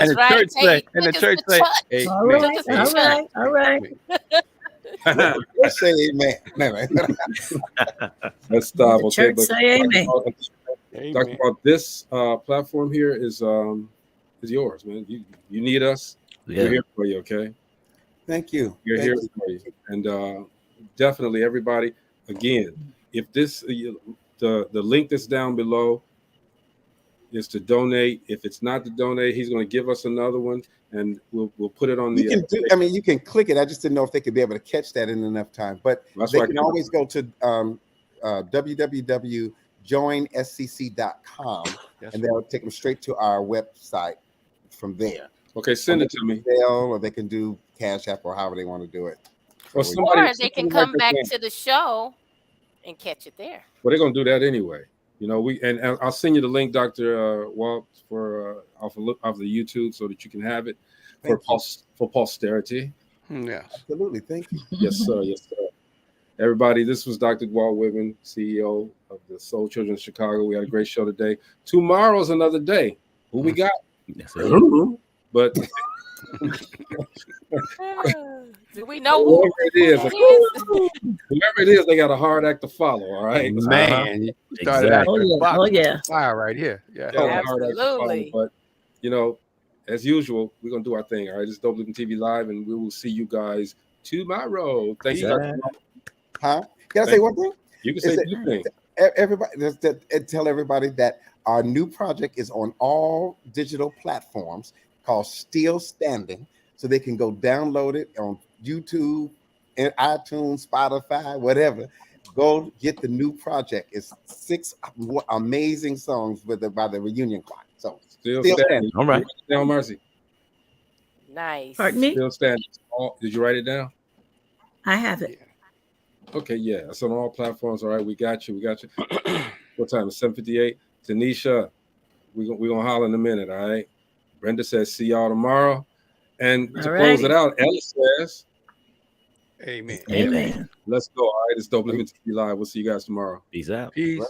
the church say, amen. All right. Let's say amen. Let's stop. The church say amen. Dr. Walt, this platform here is yours, man. You need us. Yeah. We're here for you, okay? Thank you. You're here for you. And definitely everybody, again, if this the link that's down below is to donate. If it's not to donate, he's going to give us another one, and we'll put it on you can click it. I just didn't know if they could be able to catch that in enough time. But they can always go to www.joinscc.com, and they'll take them straight to our website from there. Okay, send it to me. Or they can do Cash App or however they want to do it. Or they can come back to the show and catch it there. Well, they're going to do that anyway. And I'll send you the link, Dr. Walt, for off of the YouTube so that you can have it for posterity. Yeah, absolutely. Thank you. Yes, sir. Yes, sir. Everybody, this was Dr. Walt Whitman, CEO of the Soul Children of Chicago. We had a great show today. Tomorrow's another day. Who we got? Yes, but do we know whoever it is, they got a hard act to follow. All right, man. You started out fire right here. Yeah, absolutely. But as usual, we're gonna do our thing. All right, it's Dope Living TV Live, and we will see you guys tomorrow. Thanks, Dr. Huh? Can I say one thing? You can say two things. Everybody, tell everybody that our new project is on all digital platforms called Still Standing, so they can go download it on YouTube, and iTunes, Spotify, whatever. Go get the new project. It's 6 amazing songs by the reunion choir. So Still standing. All right. Down, Mercy. Nice. Pardon me? Still standing. Did you write it down? I have it. Okay, yeah. It's on all platforms. All right, we got you. What time? It's 7:58. Tanisha, we're gonna holler in a minute. All right. Brenda says, "See y'all tomorrow." And to close it out, Ella says, "Amen." Amen. Let's go. All right, it's Dope Living TV Live. We'll see you guys tomorrow. Peace out. Peace.